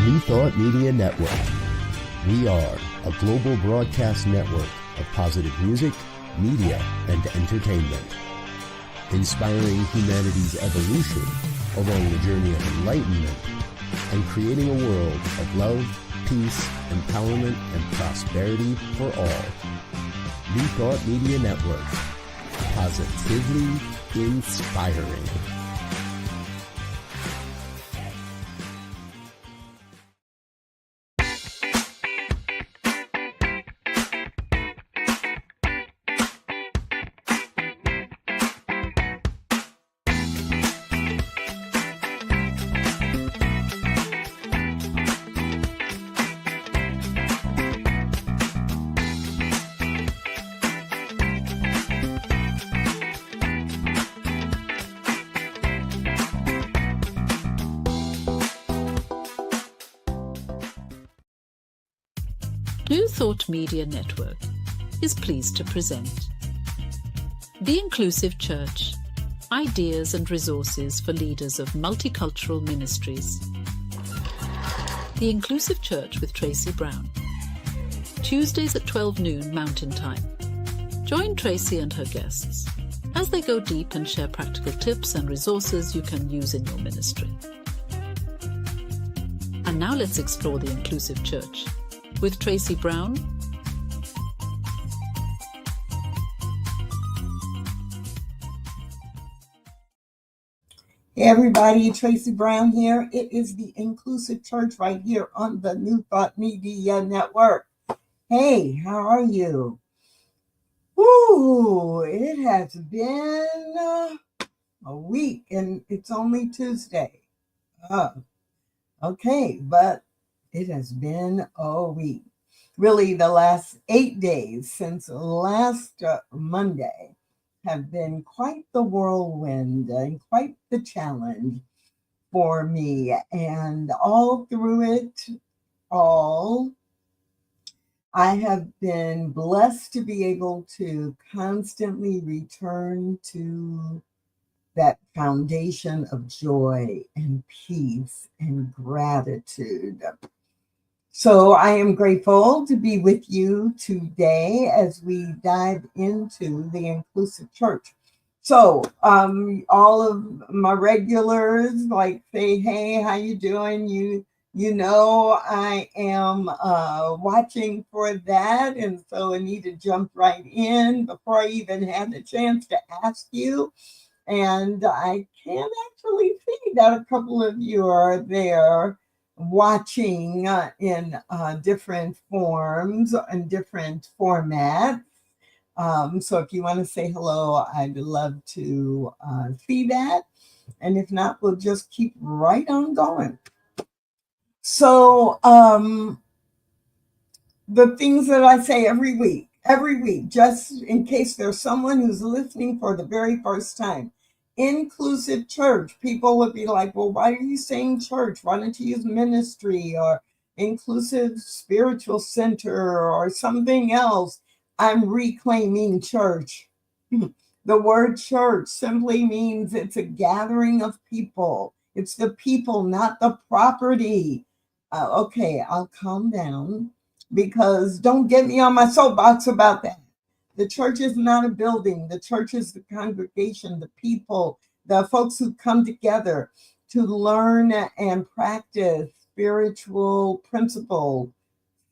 New Thought Media Network. We are a global broadcast network of positive music, media, and entertainment, inspiring humanity's evolution along the journey of enlightenment and creating a world of love, peace, empowerment, and prosperity for all. New Thought Media Network. Positively inspiring. New Thought Media Network is pleased to present The Inclusive Church, Ideas and Resources for Leaders of Multicultural Ministries. The Inclusive Church with Tracy Brown. Tuesdays at 12 noon Mountain Time. Join Tracy and her guests as they go deep and share practical tips and resources you can use in your ministry. And now let's explore the Inclusive Church with Tracy Brown. Hey everybody, Tracy Brown here. It is the Inclusive Church right here on the New Thought Media Network. Hey, how are you? Woo, it has been a week and it's only Tuesday. Okay, but it has been a week. Really, the last 8 days since last Monday have been quite the whirlwind and quite the challenge for me. And all through it all, I have been blessed to be able to constantly return to that foundation of joy and peace and gratitude. So I am grateful to be with you today as we dive into the Inclusive Church. So all of my regulars like say, hey, how you doing? You know I am watching for that. And so Anita jumped right in before I even had the chance to ask you. And I can actually see that a couple of you are there watching in different forms and different formats. So if you want to say hello, I'd love to see that. And if not, we'll just keep right on going. So the things that I say every week, just in case there's someone who's listening for the very first time. Inclusive church. People would be like, well, why are you saying church? Why don't you use ministry or inclusive spiritual center or something else? I'm reclaiming church. The word church simply means it's a gathering of people. It's the people, not the property. Okay, I'll calm down because don't get me on my soapbox about that. The church is not a building. The church is the congregation, the people, the folks who come together to learn and practice spiritual principles.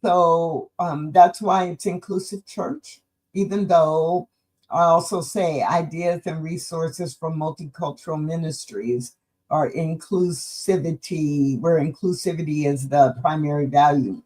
So that's why it's Inclusive Church, even though I also say ideas and resources for multicultural ministries are inclusivity, where inclusivity is the primary value.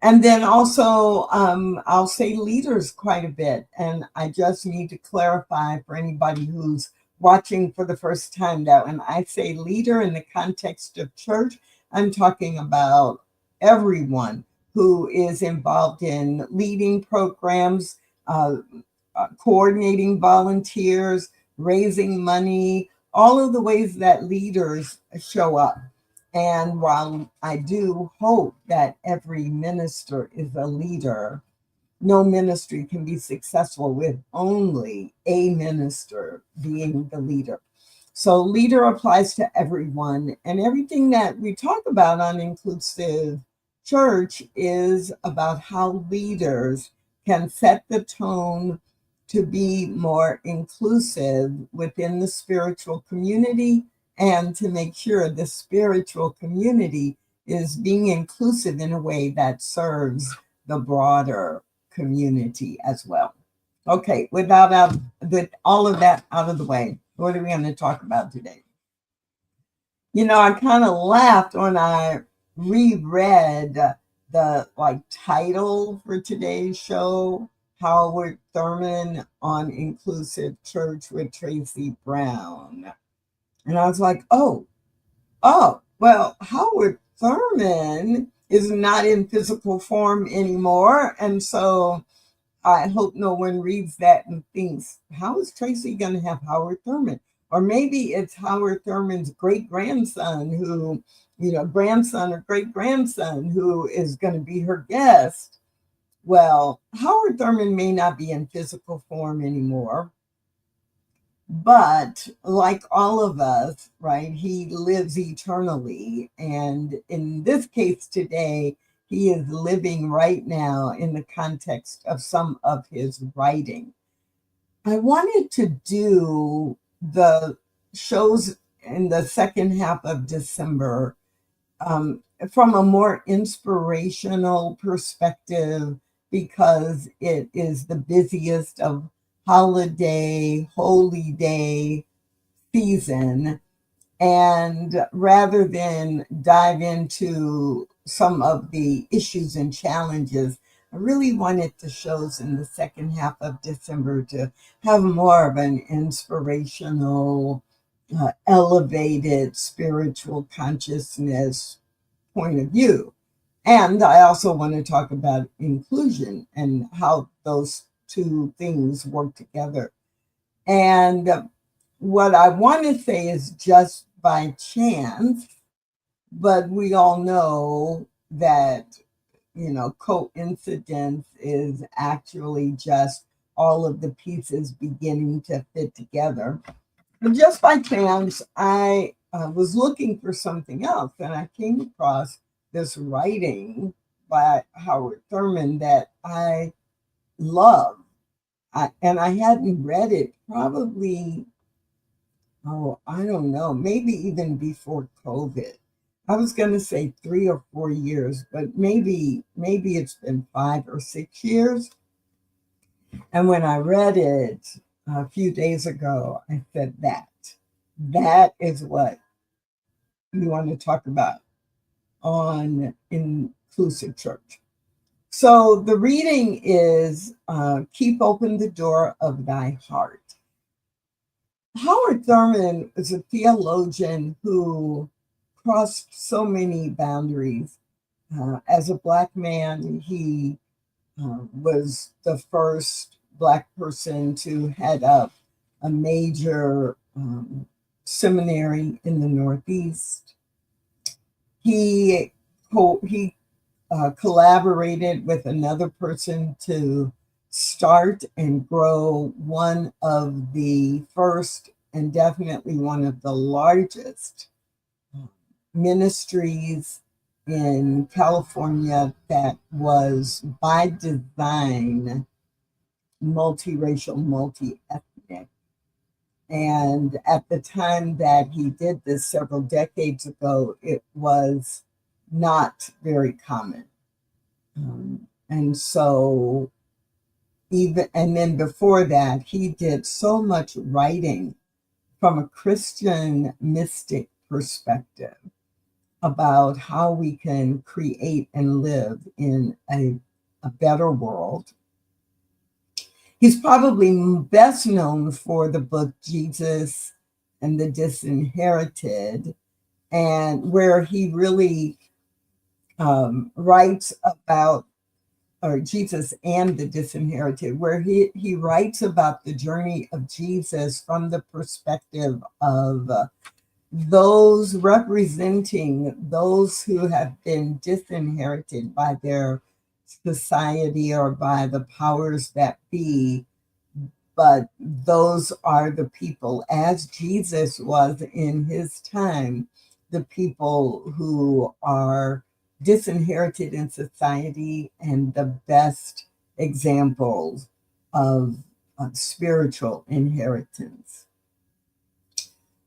And then also, I'll say leaders quite a bit. And I just need to clarify for anybody who's watching for the first time that when I say leader in the context of church, I'm talking about everyone who is involved in leading programs, coordinating volunteers, raising money, all of the ways that leaders show up. And while I do hope that every minister is a leader, no ministry can be successful with only a minister being the leader. So leader applies to everyone, and everything that we talk about on Inclusive Church is about how leaders can set the tone to be more inclusive within the spiritual community and to make sure the spiritual community is being inclusive in a way that serves the broader community as well. Okay, with all of that out of the way, what are we going to talk about today? You know, I kind of laughed when I reread the title for today's show, Howard Thurman on Inclusive Church with Tracy Brown. And I was like, oh, well, Howard Thurman is not in physical form anymore. And so I hope no one reads that and thinks, how is Tracy going to have Howard Thurman? Or maybe it's Howard Thurman's great-grandson grandson or great-grandson who is going to be her guest. Well, Howard Thurman may not be in physical form anymore, but like all of us, right, he lives eternally. And in this case today, he is living right now in the context of some of his writing. I wanted to do the shows in the second half of December from a more inspirational perspective because it is the busiest of holiday, holy day season. And rather than dive into some of the issues and challenges, I really wanted the shows in the second half of December to have more of an inspirational, elevated spiritual consciousness point of view. And I also want to talk about inclusion and how those two things work together. And what I want to say is just by chance, but we all know that, coincidence is actually just all of the pieces beginning to fit together. But just by chance, I was looking for something else and I came across this writing by Howard Thurman that I love. And I hadn't read it probably, I don't know, maybe even before COVID. I was going to say 3 or 4 years, but maybe it's been 5 or 6 years. And when I read it a few days ago, I said that is what we want to talk about on Inclusive Church. So the reading is Keep Open the Door of Thy Heart. Howard Thurman is a theologian who crossed so many boundaries. As a Black man, he was the first Black person to head up a major seminary in the Northeast. He collaborated with another person to start and grow one of the first and definitely one of the largest ministries in California that was by design multiracial, multi-ethnic. And at the time that he did this several decades ago, it was not very common. And so and then before that, he did so much writing from a Christian mystic perspective about how we can create and live in a better world. He's probably best known for the book Jesus and the Disinherited, and where he really writes about, or Jesus and the Disinherited, where he writes about the journey of Jesus from the perspective of those representing those who have been disinherited by their society or by the powers that be, but those are the people, as Jesus was in his time, the people who are disinherited in society and the best examples of spiritual inheritance.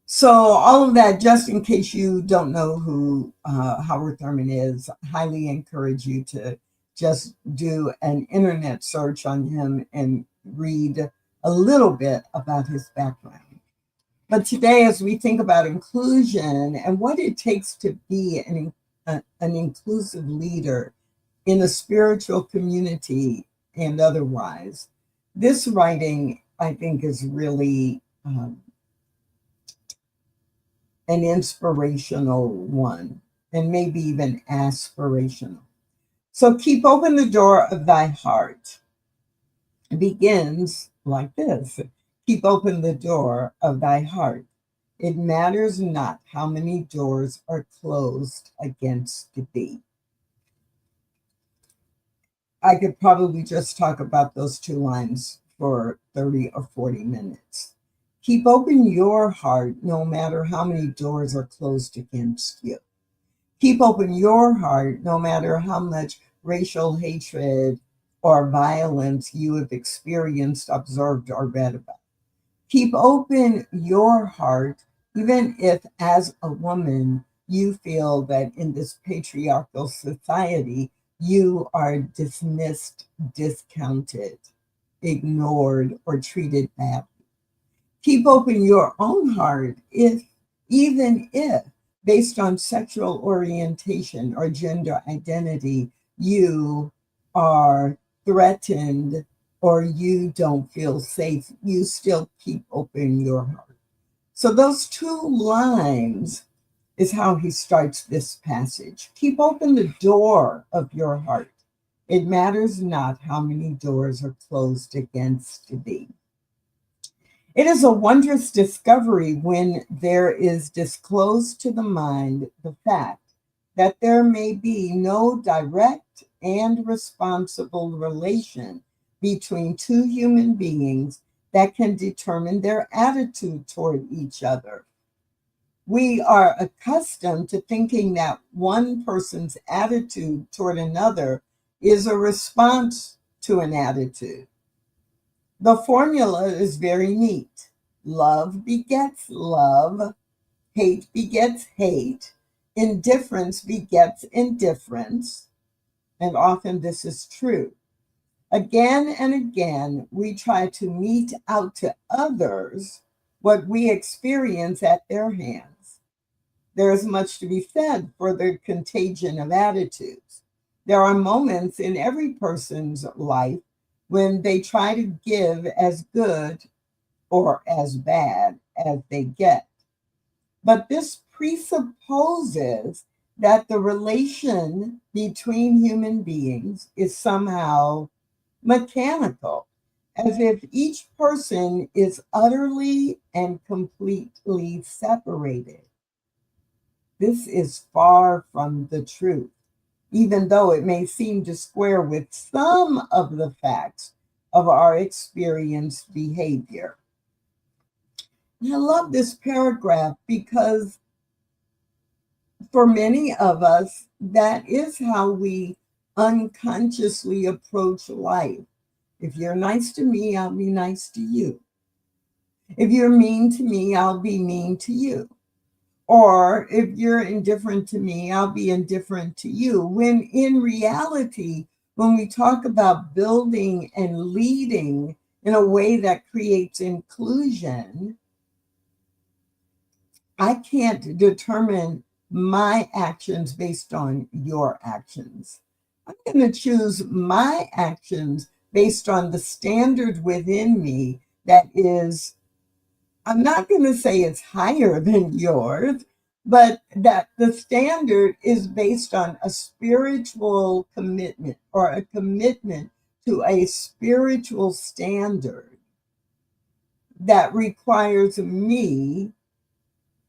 So all of that, just in case you don't know who Howard Thurman is, I highly encourage you to just do an internet search on him and read a little bit about his background. But today, as we think about inclusion and what it takes to be an inclusive leader in a spiritual community and otherwise, this writing, I think, is really an inspirational one, and maybe even aspirational. So keep open the door of thy heart. It begins like this. Keep open the door of thy heart. It matters not how many doors are closed against thee. I could probably just talk about those two lines for 30 or 40 minutes. Keep open your heart no matter how many doors are closed against you. Keep open your heart no matter how much racial hatred or violence you have experienced, observed, or read about. Keep open your heart even if, as a woman, you feel that in this patriarchal society, you are dismissed, discounted, ignored, or treated badly. Keep open your own heart even if, based on sexual orientation or gender identity, you are threatened or you don't feel safe, you still keep open your heart. So those two lines is how he starts this passage. Keep open the door of your heart. It matters not how many doors are closed against thee. It is a wondrous discovery when there is disclosed to the mind the fact that there may be no direct and responsible relation between two human beings that can determine their attitude toward each other. We are accustomed to thinking that one person's attitude toward another is a response to an attitude. The formula is very neat. Love begets love, hate begets hate, indifference begets indifference, and often this is true. Again and again, we try to mete out to others what we experience at their hands. There is much to be said for the contagion of attitudes. There are moments in every person's life when they try to give as good or as bad as they get. But this presupposes that the relation between human beings is somehow mechanical, as if each person is utterly and completely separated. This is far from the truth, even though it may seem to square with some of the facts of our experienced behavior. And I love this paragraph because for many of us, that is how we unconsciously approach life. If you're nice to me, I'll be nice to you. If you're mean to me, I'll be mean to you. Or if you're indifferent to me, I'll be indifferent to you. When in reality, when we talk about building and leading in a way that creates inclusion, I can't determine my actions based on your actions. I'm going to choose my actions based on the standard within me that is, I'm not going to say it's higher than yours, but that the standard is based on a spiritual commitment or a commitment to a spiritual standard that requires me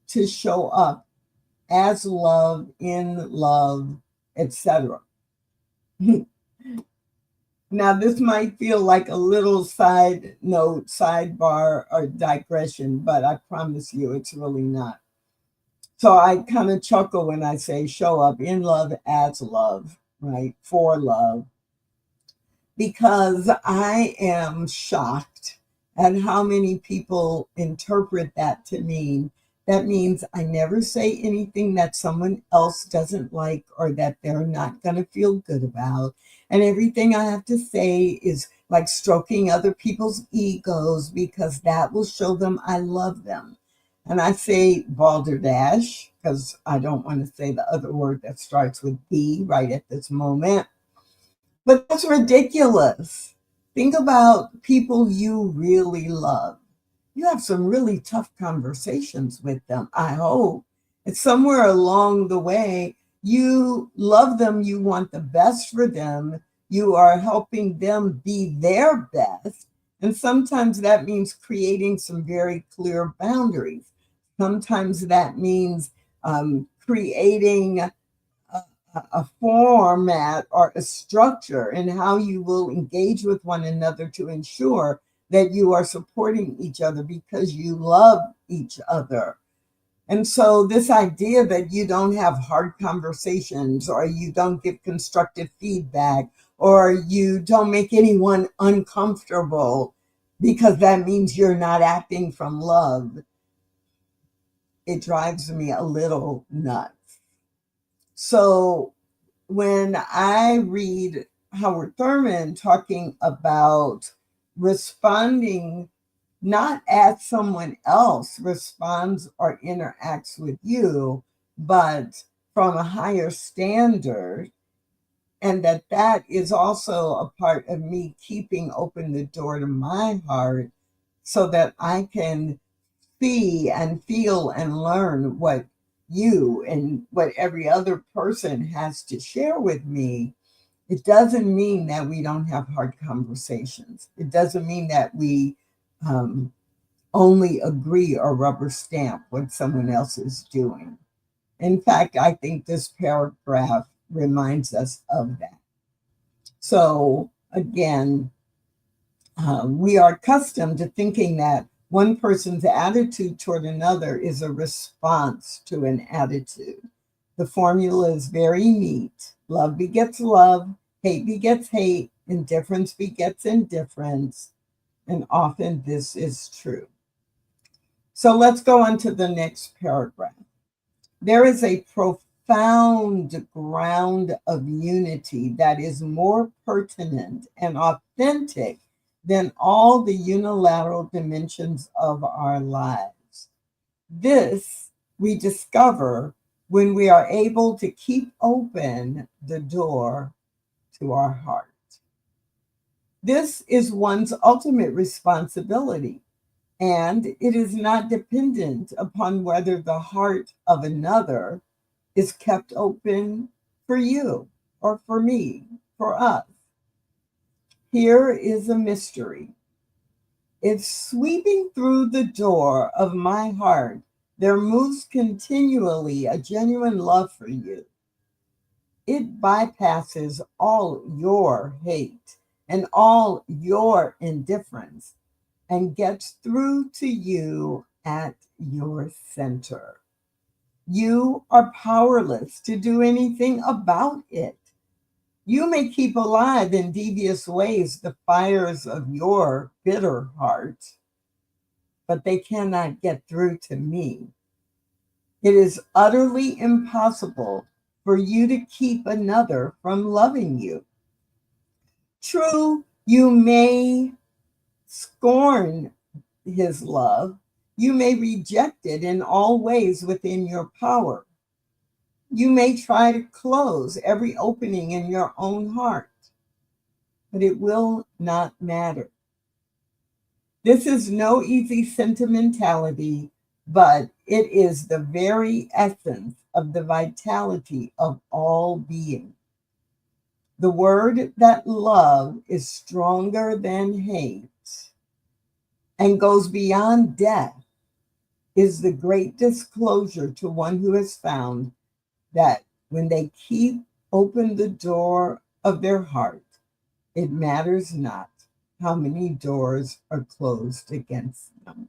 to show up as love, in love, etc. Now, this might feel like a little side note, sidebar, or digression, but I promise you it's really not. So I kind of chuckle when I say show up in love as love, right? For love, because I am shocked at how many people interpret that to mean that means I never say anything that someone else doesn't like or that they're not going to feel good about. And everything I have to say is like stroking other people's egos because that will show them I love them. And I say balderdash because I don't want to say the other word that starts with B right at this moment. But that's ridiculous. Think about people you really love. You have some really tough conversations with them, I hope. It's somewhere along the way, you love them, you want the best for them, you are helping them be their best. And sometimes that means creating some very clear boundaries. Sometimes that means creating a format or a structure in how you will engage with one another to ensure that you are supporting each other because you love each other. And so, this idea that you don't have hard conversations or you don't give constructive feedback or you don't make anyone uncomfortable because that means you're not acting from love, it drives me a little nuts. So, when I read Howard Thurman talking about responding not as someone else responds or interacts with you, but from a higher standard, and that is also a part of me keeping open the door to my heart so that I can see and feel and learn what you and what every other person has to share with me. It doesn't mean that we don't have hard conversations. It doesn't mean that we only agree or rubber stamp what someone else is doing. In fact, I think this paragraph reminds us of that. So, again, we are accustomed to thinking that one person's attitude toward another is a response to an attitude. The formula is very neat. Love begets love, hate begets hate, indifference begets indifference, and often this is true. So let's go on to the next paragraph. There is a profound ground of unity that is more pertinent and authentic than all the unilateral dimensions of our lives. This we discover when we are able to keep open the door to our heart. This is one's ultimate responsibility, and it is not dependent upon whether the heart of another is kept open for you or for me, for us. Here is a mystery. If sweeping through the door of my heart, there moves continually a genuine love for you, it bypasses all your hate and all your indifference and gets through to you at your center. You are powerless to do anything about it. You may keep alive in devious ways the fires of your bitter heart, but they cannot get through to me. It is utterly impossible for you to keep another from loving you. True, you may scorn his love. You may reject it in all ways within your power. You may try to close every opening in your own heart, but it will not matter. This is no easy sentimentality, but it is the very essence of the vitality of all being. The word that love is stronger than hate and goes beyond death is the great disclosure to one who has found that when they keep open the door of their heart, It matters not how many doors are closed against them.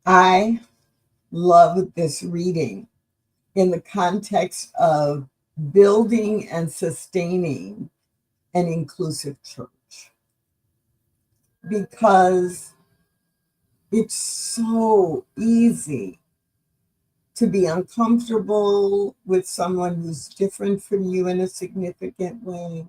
I love this reading in the context of building and sustaining an inclusive church, because it's so easy to be uncomfortable with someone who's different from you in a significant way.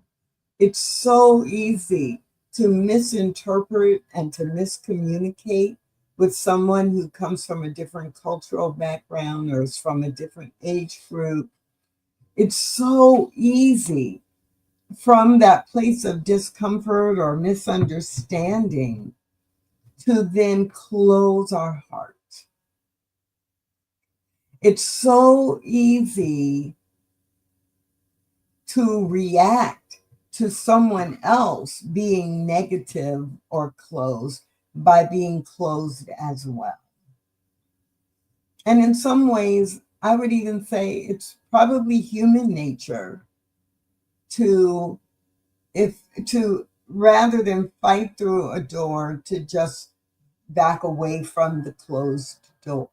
It's so easy to misinterpret and to miscommunicate with someone who comes from a different cultural background or is from a different age group. It's so easy from that place of discomfort or misunderstanding to then close our heart. It's so easy to react to someone else being negative or closed by being closed as well. And in some ways, I would even say it's probably human nature to rather than fight through a door, to just back away from the closed door.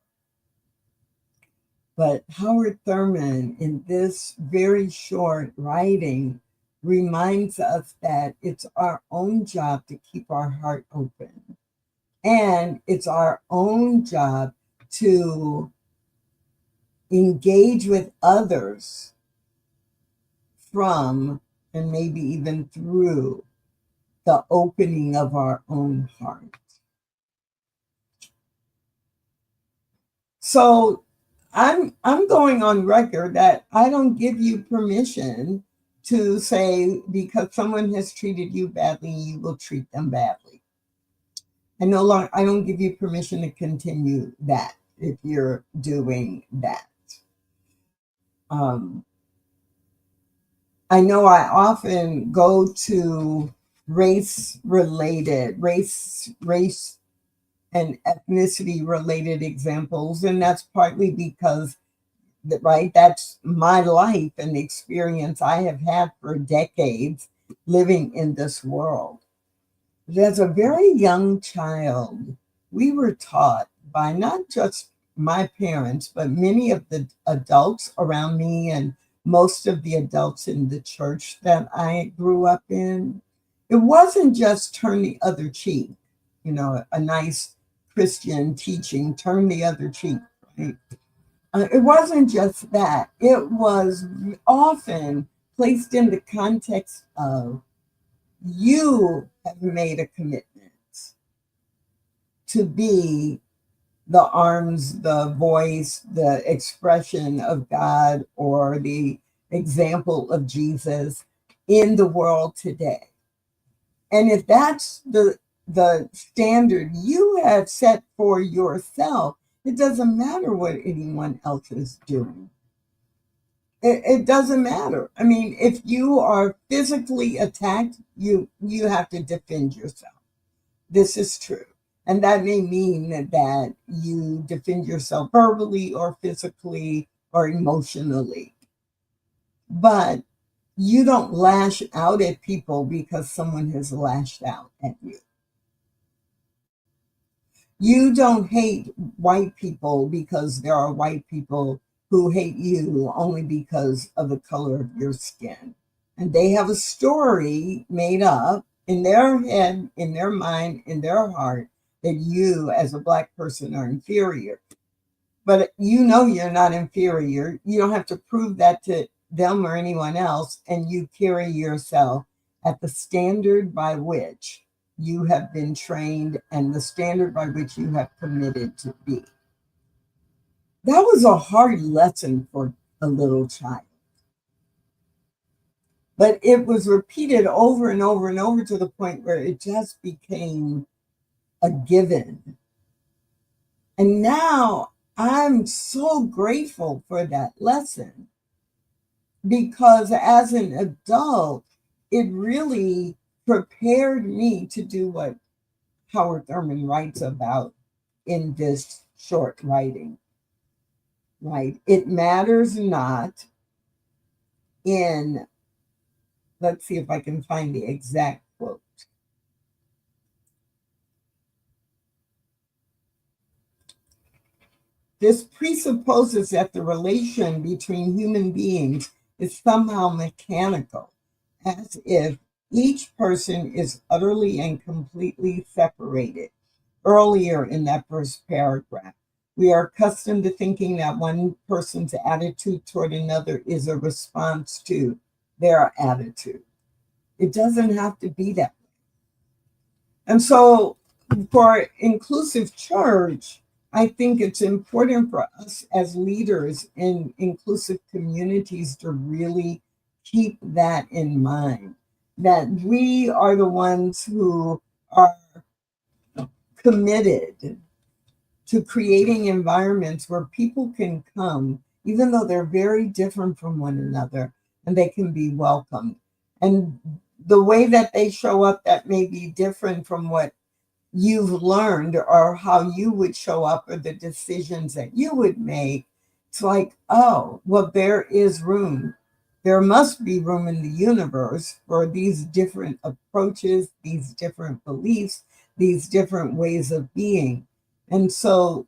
But Howard Thurman, in this very short writing, reminds us that it's our own job to keep our heart open. And it's our own job to engage with others from, and maybe even through, the opening of our own heart. So I'm going on record that I don't give you permission to say because someone has treated you badly, you will treat them badly. I don't give you permission to continue that if you're doing that. I know I often go to race and ethnicity related examples, and that's partly because that's my life and the experience I have had for decades living in this world. As a very young child, we were taught by not just my parents, but many of the adults around me and most of the adults in the church that I grew up in. It wasn't just turn the other cheek, a nice Christian teaching, turn the other cheek, right? It wasn't just that. It was often placed in the context of, you have made a commitment to be the arms, the voice, the expression of God, or the example of Jesus in the world today. And if that's the standard you have set for yourself, it doesn't matter what anyone else is doing. It doesn't matter. I mean, if you are physically attacked, you have to defend yourself. This is true. And that may mean that you defend yourself verbally or physically or emotionally. But you don't lash out at people because someone has lashed out at you. You don't hate white people because there are white people who hate you only because of the color of your skin. And they have a story made up in their head, in their mind, in their heart, that you as a Black person are inferior. But you're not inferior. You don't have to prove that to them or anyone else. And you carry yourself at the standard by which you have been trained and the standard by which you have committed to be. That was a hard lesson for a little child. But it was repeated over and over and over to the point where it just became a given. And now I'm so grateful for that lesson, because as an adult, it really prepared me to do what Howard Thurman writes about in this short writing, right? It matters not in let's see if I can find the exact quote. This presupposes that the relation between human beings is somehow mechanical, as if each person is utterly and completely separated. Earlier in that first paragraph, we are accustomed to thinking that one person's attitude toward another is a response to their attitude. It doesn't have to be that way. And so for inclusive church, I think it's important for us as leaders in inclusive communities to really keep that in mind, that we are the ones who are committed to creating environments where people can come, even though they're very different from one another, and they can be welcomed. And the way that they show up that may be different from what you've learned or how you would show up or the decisions that you would make. It's like, oh, well, there is room. There must be room in the universe for these different approaches, these different beliefs, these different ways of being. And so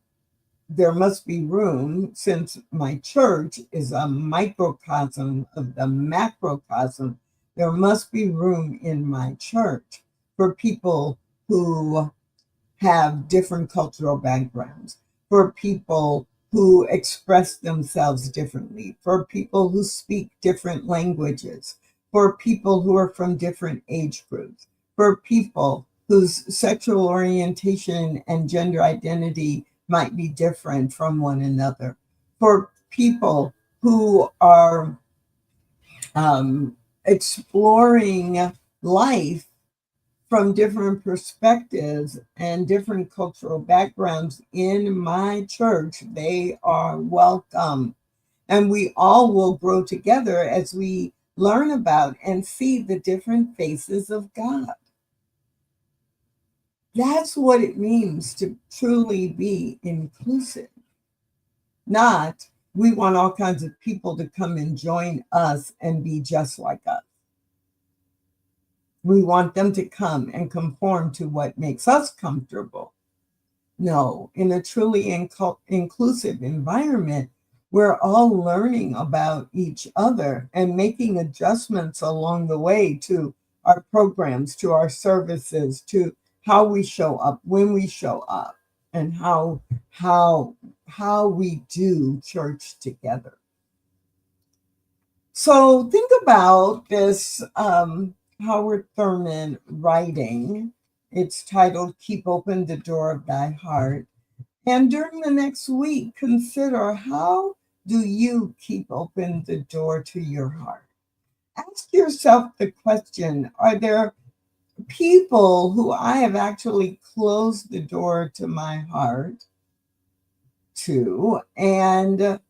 there must be room, since my church is a microcosm of the macrocosm, there must be room in my church for people who have different cultural backgrounds, for people who express themselves differently, for people who speak different languages, for people who are from different age groups, for people whose sexual orientation and gender identity might be different from one another, for people who are exploring life from different perspectives and different cultural backgrounds in my church. They are welcome. And we all will grow together as we learn about and see the different faces of God. That's what it means to truly be inclusive. Not, we want all kinds of people to come and join us and be just like us. We want them to come and conform to what makes us comfortable. No, in a truly inclusive environment, we're all learning about each other and making adjustments along the way to our programs, to our services, to how we show up, when we show up, and how we do church together. So think about this Howard Thurman writing. It's titled "Keep Open the Door of Thy Heart." And during the next week, consider, how do you keep open the door to your heart? Ask yourself the question, are there people who I have actually closed the door to my heart to? And,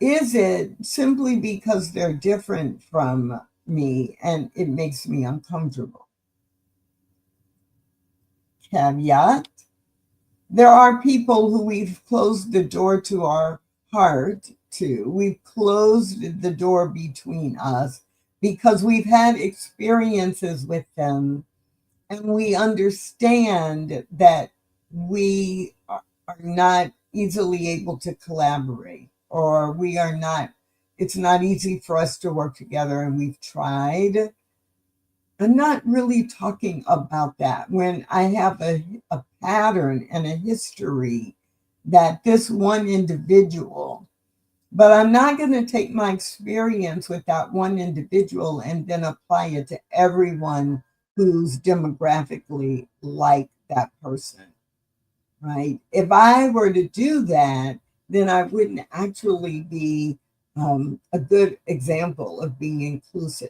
is it simply because they're different from me and it makes me uncomfortable? Caveat: there are people who we've closed the door to our heart to. We've closed the door between us because we've had experiences with them, and we understand that we are not easily able to collaborate, or it's not easy for us to work together, and we've tried. I'm not really talking about that. When I have a pattern and a history that this one individual, but I'm not going to take my experience with that one individual and then apply it to everyone who's demographically like that person, right? If I were to do that, then I wouldn't actually be a good example of being inclusive.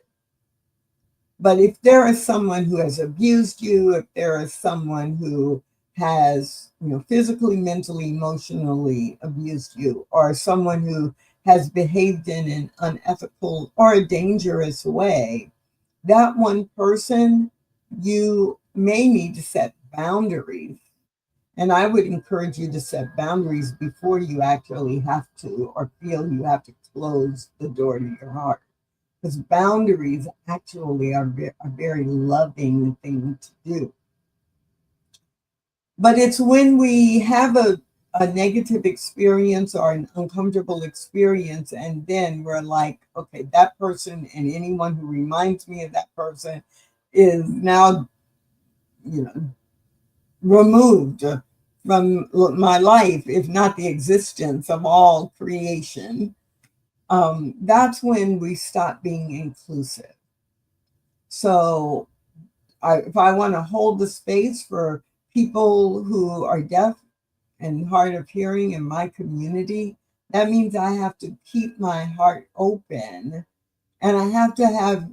But if there is someone who has abused you, if there is someone who has, physically, mentally, emotionally abused you, or someone who has behaved in an unethical or a dangerous way, that one person, you may need to set boundaries And I would encourage you to set boundaries before you actually have to or feel you have to close the door to your heart. Because boundaries actually are a very loving thing to do. But it's when we have a negative experience or an uncomfortable experience, and then we're like, okay, that person and anyone who reminds me of that person is now, removed from my life, if not the existence of all creation. That's when we stop being inclusive. So if I want to hold the space for people who are deaf and hard of hearing in my community, that means I have to keep my heart open, and I have to have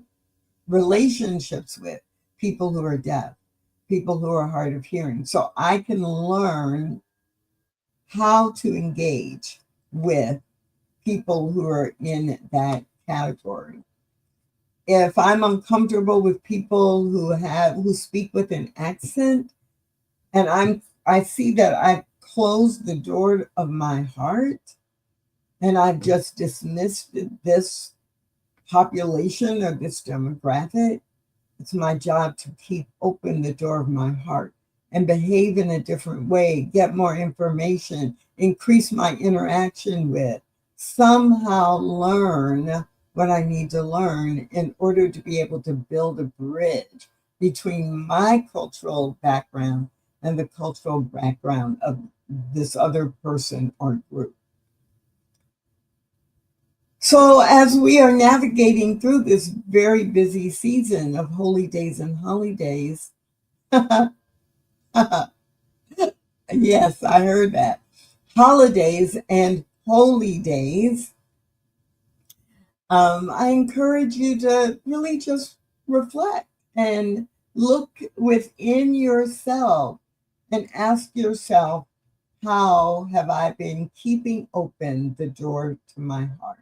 relationships with people who are deaf, people who are hard of hearing, so I can learn how to engage with people who are in that category. If I'm uncomfortable with people who speak with an accent, and I see that I've closed the door of my heart and I've just dismissed this population or this demographic, it's my job to keep open the door of my heart and behave in a different way, get more information, increase my interaction with, somehow learn what I need to learn in order to be able to build a bridge between my cultural background and the cultural background of this other person or group. So as we are navigating through this very busy season of holy days and holidays, yes, I heard that, holidays and holy days, I encourage you to really just reflect and look within yourself and ask yourself, how have I been keeping open the door to my heart?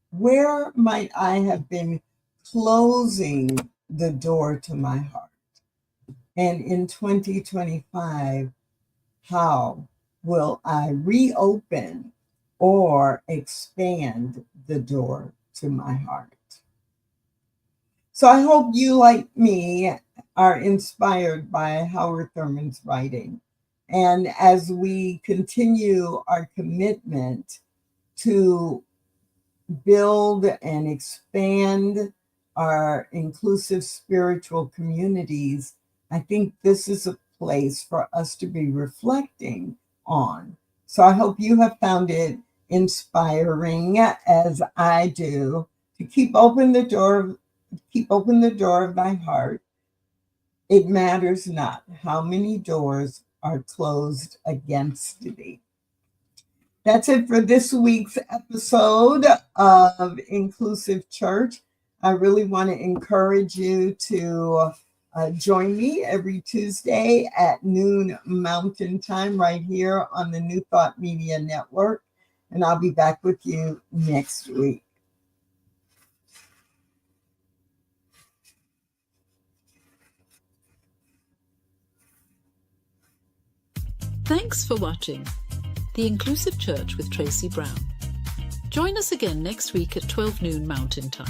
Where might I have been closing the door to my heart? And in 2025, how will I reopen or expand the door to my heart? So I hope you, like me, are inspired by Howard Thurman's writing. And as we continue our commitment to build and expand our inclusive spiritual communities, I think this is a place for us to be reflecting on. So I hope you have found it inspiring, as I do, to keep open the door of thy heart. It matters not how many doors are closed against thee. That's it for this week's episode of Inclusive Church. I really want to encourage you to join me every Tuesday at noon Mountain Time right here on the New Thought Media Network. And I'll be back with you next week. Thanks for watching The Inclusive Church with Tracy Brown. Join us again next week at 12 noon Mountain Time.